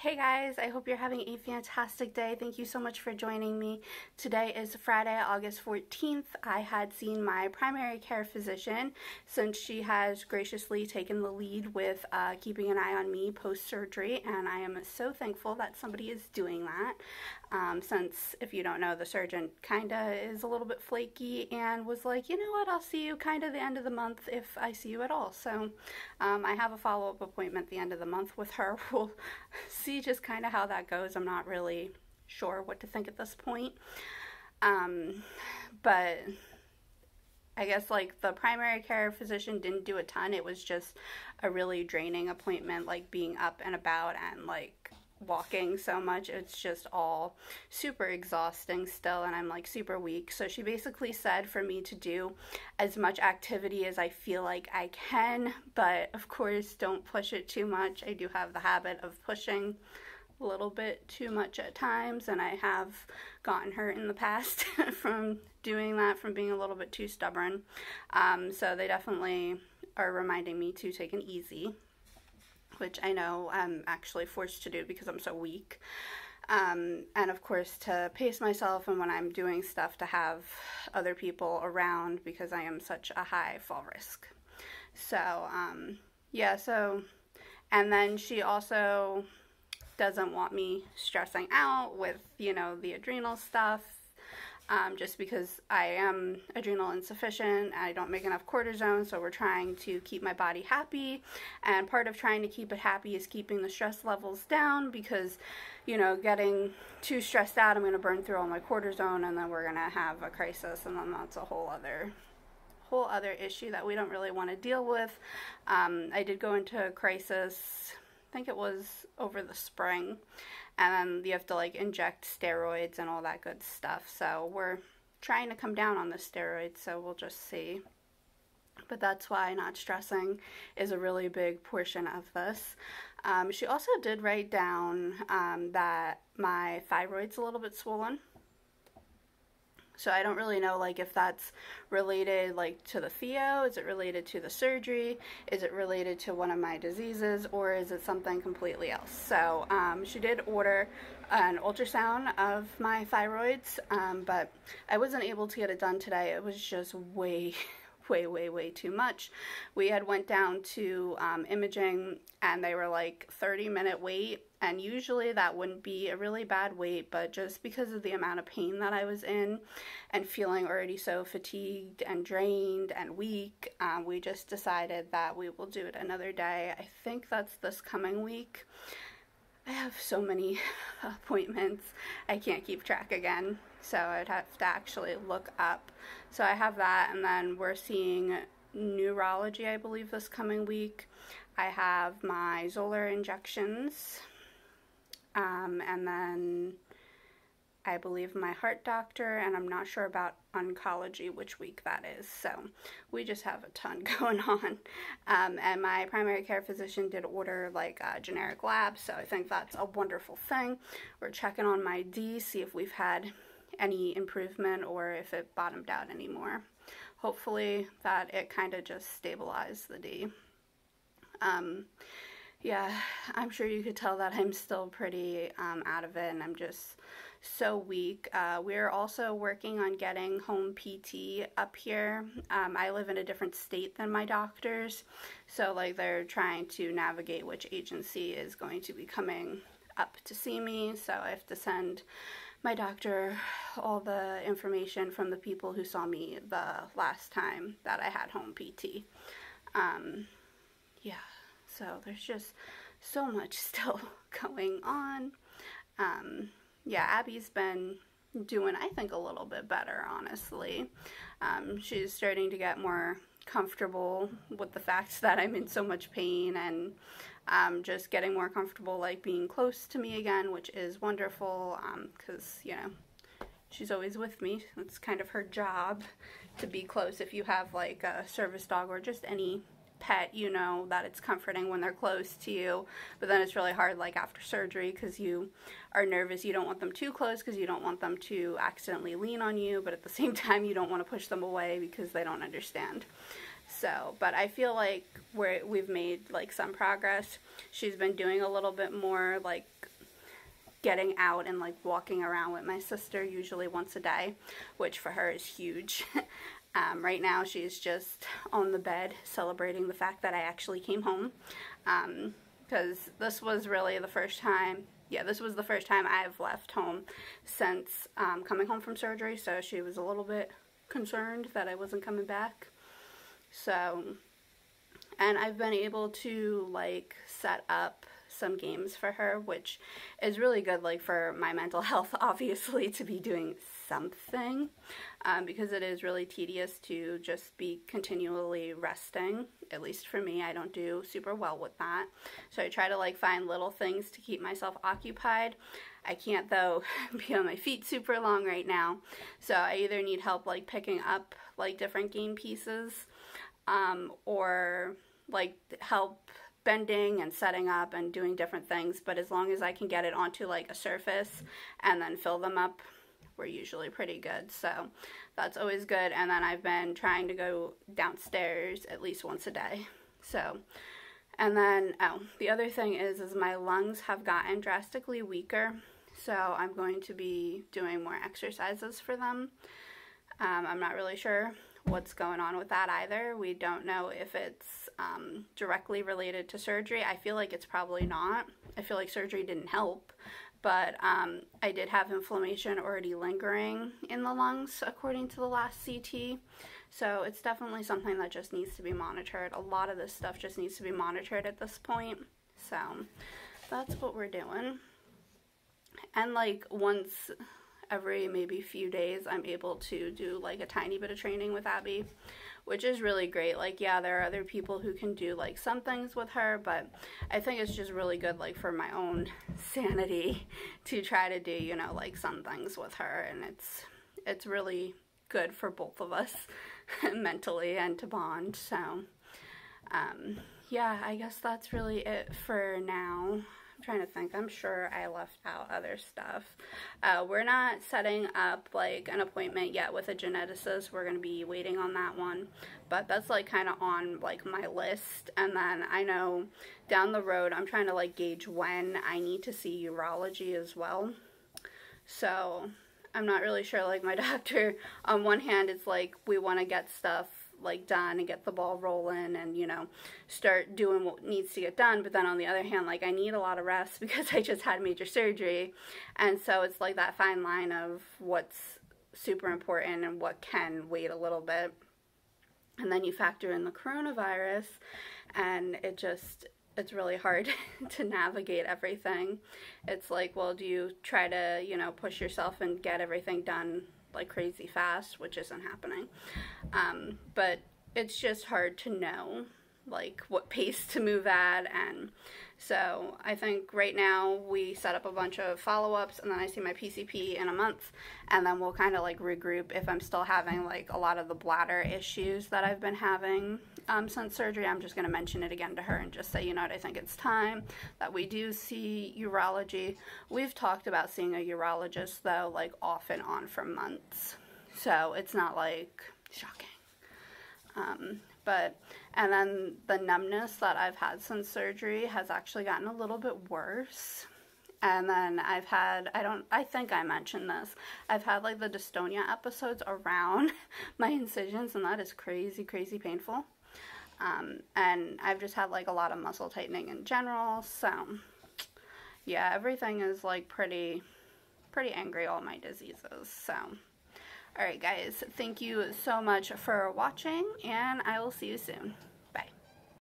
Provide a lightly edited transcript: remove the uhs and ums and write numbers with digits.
Hey guys, I hope you're having a fantastic day. Thank you so much for joining me. Today is Friday, August 14th. I had seen my primary care physician since she has graciously taken the lead with keeping an eye on me post-surgery, and I am so thankful that somebody is doing that. Since, if you don't know, the surgeon kinda is a little bit flaky and was like, you know what, I'll see you kinda the end of the month if I see you at all. So I have a follow-up appointment the end of the month with her. We'll see just kind of how that goes. I'm not really sure what to think at this point. But I guess like the primary care physician didn't do a ton. It was just a really draining appointment, like being up and about and like walking so much. It's just all super exhausting still, and I'm like super weak. So she basically said for me to do as much activity as I feel like I can, but of course don't push it too much. I do have the habit of pushing a little bit too much at times, and I have gotten hurt in the past from doing that, from being a little bit too stubborn. So they definitely are reminding me to take it easy, which I know I'm actually forced to do because I'm so weak. And of course to pace myself, and when I'm doing stuff to have other people around because I am such a high fall risk. So, yeah, and then she also doesn't want me stressing out with, the adrenal stuff. Just because I am adrenal insufficient, I don't make enough cortisone, so we're trying to keep my body happy, and part of trying to keep it happy is keeping the stress levels down, because, getting too stressed out, I'm going to burn through all my cortisone, and then we're going to have a crisis, and then that's a whole other issue that we don't really want to deal with. I did go into a crisis, I think it was over the spring, and then you have to like inject steroids and all that good stuff. So we're trying to come down on the steroids, so we'll just see. But that's why not stressing is a really big portion of this. She also did write down that my thyroid's a little bit swollen. So I don't really know, like, if that's related, like, to the pheo, is it related to the surgery, is it related to one of my diseases, or is it something completely else? So she did order an ultrasound of my thyroids, but I wasn't able to get it done today. It was just way too much. We had went down to imaging, and they were like 30-minute wait, and usually that wouldn't be a really bad wait, but just because of the amount of pain that I was in and feeling already so fatigued and drained and weak, we just decided that we will do it another day. I think that's this coming week. I have so many appointments, I can't keep track again, so I'd have to actually look up. So I have that, and then we're seeing neurology, I believe, this coming week. I have my Xolair injections, and then I believe my heart doctor, and I'm not sure about oncology which week that is. So we just have a ton going on. And my primary care physician did order like a generic lab, so I think that's a wonderful thing. We're checking on my D, see if we've had any improvement or if it bottomed out anymore. Hopefully that it kind of just stabilized the D. Yeah, I'm sure you could tell that I'm still pretty out of it, and I'm just so weak. We're also working on getting home PT up here. I live in a different state than my doctors, so like they're trying to navigate which agency is going to be coming up to see me, so I have to send my doctor all the information from the people who saw me the last time that I had home PT. Yeah, so there's just so much still going on. Yeah, Abby's been doing, I think, a little bit better, honestly. She's starting to get more comfortable with the fact that I'm in so much pain, and just getting more comfortable, like, being close to me again, which is wonderful, because, she's always with me. It's kind of her job to be close. If you have, like, a service dog or just any pet, that it's comforting when they're close to you, but then it's really hard, like, after surgery, because you are nervous. You don't want them too close because you don't want them to accidentally lean on you, but at the same time you don't want to push them away because they don't understand. So, but I feel like we've made like some progress. She's been doing a little bit more like getting out and like walking around with my sister usually once a day, which for her is huge. Right now she's just on the bed celebrating the fact that I actually came home, because this was really the first time, this was the first time I've left home since coming home from surgery, so she was a little bit concerned that I wasn't coming back. So, and I've been able to like set up some games for her, which is really good, like for my mental health, obviously, to be doing something, because it is really tedious to just be continually resting. At least for me, I don't do super well with that, so I try to like find little things to keep myself occupied. I can't though be on my feet super long right now, so I either need help like picking up like different game pieces, or like help bending and setting up and doing different things, but as long as I can get it onto like a surface and then fill them up, we're usually pretty good, so that's always good. And then I've been trying to go downstairs at least once a day. So, and then, the other thing is my lungs have gotten drastically weaker, so I'm going to be doing more exercises for them. I'm not really sure what's going on with that either. We don't know if it's directly related to surgery. I feel like it's probably not. I feel like surgery didn't help, but I did have inflammation already lingering in the lungs according to the last CT, so it's definitely something that just needs to be monitored. A lot of this stuff just needs to be monitored at this point, so that's what we're doing. And like once every maybe few days I'm able to do like a tiny bit of training with Abby, which is really great. Like, yeah, there are other people who can do like some things with her, but I think it's just really good like for my own sanity to try to do, you know, like some things with her, and it's really good for both of us mentally and to bond. So yeah, I guess that's really it for now. I'm trying to think. I'm sure I left out other stuff. We're not setting up like an appointment yet with a geneticist. We're going to be waiting on that one, but that's like kind of on like my list. And then I know down the road I'm trying to like gauge when I need to see urology as well. So I'm not really sure. Like my doctor, on one hand, it's like we want to get stuff like done and get the ball rolling and, you know, start doing what needs to get done, but then on the other hand, like I need a lot of rest because I just had major surgery, and so it's like that fine line of what's super important and what can wait a little bit. And then you factor in the coronavirus, and it's really hard to navigate everything. It's like, well, do you try to, you know, push yourself and get everything done like crazy fast, which isn't happening, but it's just hard to know like what pace to move at. And so I think right now we set up a bunch of follow-ups, and then I see my PCP in a month, and then we'll kind of like regroup. If I'm still having like a lot of the bladder issues that I've been having since surgery, I'm just going to mention it again to her and just say, you know what, I think it's time that we do see urology. We've talked about seeing a urologist though, like off and on for months, so it's not like shocking. And then the numbness that I've had since surgery has actually gotten a little bit worse. And then I've had, I think I mentioned this, I've had like the dystonia episodes around my incisions, and that is crazy, crazy painful. And I've just had like a lot of muscle tightening in general, so yeah, everything is like pretty angry, all my diseases. So alright guys, thank you so much for watching, and I will see you soon.